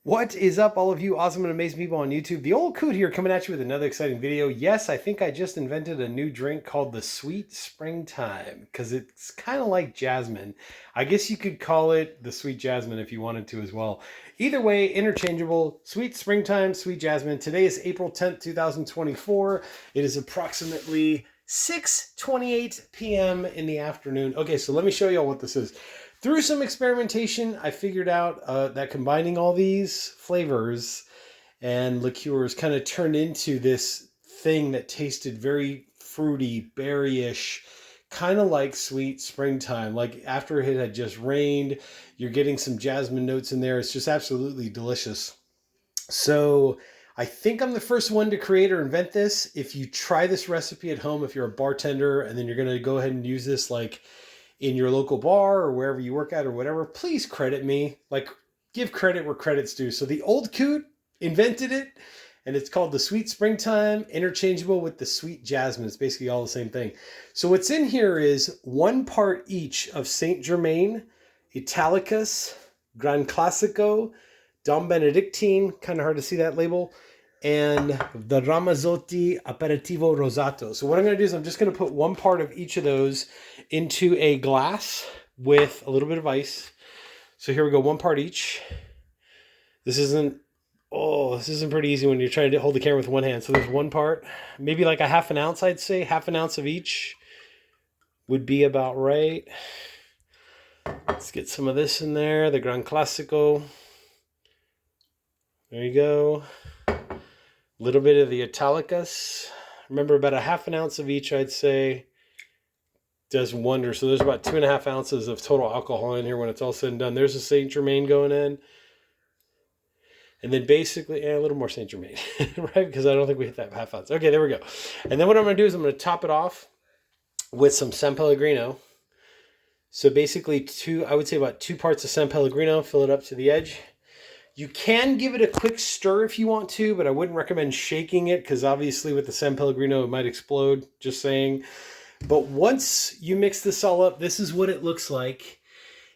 What is up, all of you awesome and amazing people on YouTube? The Old Coot here, coming at you with another exciting video. Yes, I think I just invented a new drink called the Sweet Springtime because it's kind of like jasmine. I guess you could call it the Sweet Jasmine if you wanted to as well. Either way, interchangeable. Sweet Springtime, Sweet Jasmine. Today is April 10th, 2024. It is approximately 6:28 p.m. in the afternoon. Okay, so let me show you all what this is. Through some experimentation, I figured out that combining all these flavors and liqueurs kind of turned into this thing that tasted very fruity, berryish, kind of like sweet springtime. Like after it had just rained, you're getting some jasmine notes in there. It's just absolutely delicious. So I think I'm the first one to create or invent this. If you try this recipe at home, if you're a bartender and then you're going to go ahead and use this like in your local bar or wherever you work at or whatever, please credit me. Like, give credit where credit's due. So the Old Coot invented it, and it's called the Sweet Springtime, interchangeable with the Sweet Jasmine. It's basically all the same thing. So what's in here is 1 part each of Saint Germain, Italicus, Gran Classico, D.O.M Benedictine, kind of hard to see that label, and the Ramazzotti Aperitivo Rosato. So what I'm going to do is I'm just going to put 1 part of each of those into a glass with a little bit of ice. So here we go, 1 part each. This isn't pretty easy when you're trying to hold the camera with one hand. So there's 1 part, maybe like a ½ an ounce, I'd say. ½ an ounce of each would be about right. Let's get some of this in there, the Gran Classico. There you go. A little bit of the Italicus. Remember, about a ½ an ounce of each, I'd say, does wonders. So there's about 2½ ounces of total alcohol in here when it's all said and done. There's a Saint Germain going in. And then basically, a little more Saint Germain, right? Because I don't think we hit that ½ ounce. Okay, there we go. And then what I'm going to do is I'm going to top it off with some San Pellegrino. So basically I would say about 2 parts of San Pellegrino, fill it up to the edge. You can give it a quick stir if you want to, but I wouldn't recommend shaking it because obviously with the San Pellegrino, it might explode, just saying. But once you mix this all up, this is what it looks like.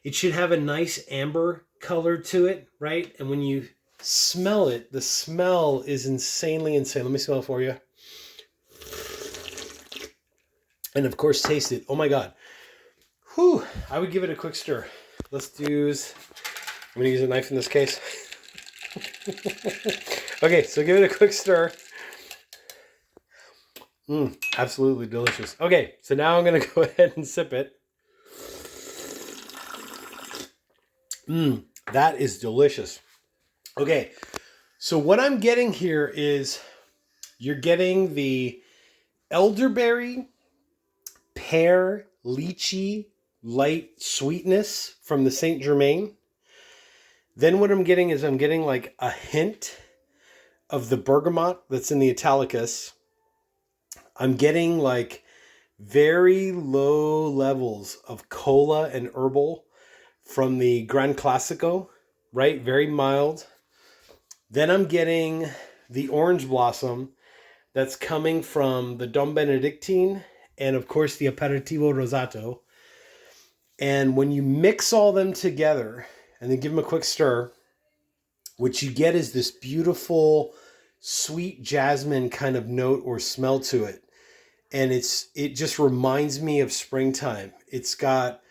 It should have a nice amber color to it, right? And when you smell it, the smell is insanely insane. Let me smell it for you. And of course, taste it. Oh my God. Whew. I would give it a quick stir. I'm going to use a knife in this case. Okay, so give it a quick stir. Absolutely delicious. Okay, so now I'm going to go ahead and sip it. That is delicious. Okay, so what I'm getting here is you're getting the elderberry, pear, lychee, light sweetness from the Saint Germain. Then what I'm getting is I'm getting like a hint of the bergamot that's in the Italicus. I'm getting like very low levels of cola and herbal from the Gran Classico, right? Very mild. Then I'm getting the orange blossom that's coming from the D.O.M Benedictine and of course the Aperitivo Rosato. And when you mix all them together and then give them a quick stir, what you get is this beautiful sweet jasmine kind of note or smell to it. And it just reminds me of springtime. It's got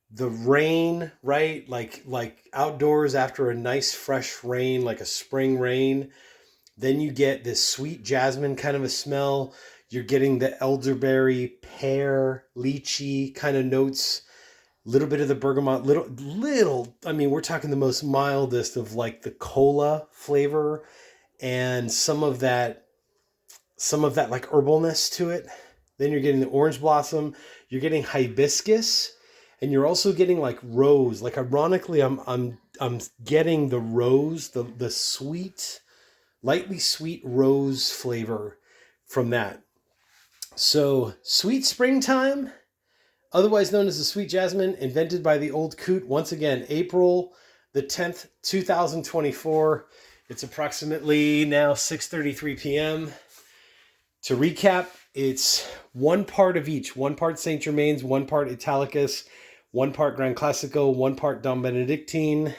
the rain, right? Like outdoors after a nice fresh rain, like a spring rain. Then you get this sweet jasmine kind of a smell. You're getting the elderberry, pear, lychee kind of notes. Little bit of the bergamot, I mean, we're talking the most mildest of like the cola flavor and some of that like herbalness to it. Then you're getting the orange blossom, you're getting hibiscus, and you're also getting like rose. Like ironically, I'm getting the rose, the sweet, lightly sweet rose flavor from that. So Sweet Springtime, otherwise known as the Sweet Jasmine, invented by the Old Coot. Once again, April the 10th, 2024. It's approximately now 6:33 p.m. To recap, it's 1 part of each. 1 part Saint Germain's, 1 part Italicus, 1 part Gran Classico, 1 part D.O.M Benedictine.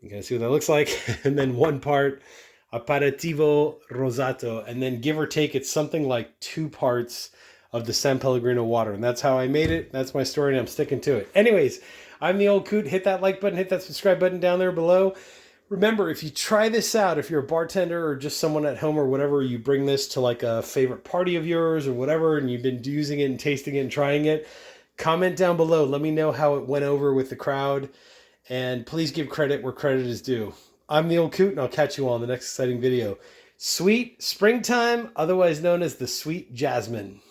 You can see what that looks like. And then 1 part Aperitivo Rosato. And then give or take, it's something like 2 parts of the San Pellegrino water. And that's how I made it. That's my story, and I'm sticking to it. Anyways, I'm the Old Coot. Hit that like button, hit that subscribe button down there below. Remember, if you try this out, if you're a bartender or just someone at home or whatever, you bring this to like a favorite party of yours or whatever, and you've been using it and tasting it and trying it, comment down below. Let me know how it went over with the crowd. And please give credit where credit is due. I'm the Old Coot, and I'll catch you all in the next exciting video. Sweet Springtime, otherwise known as the Sweet Jasmine.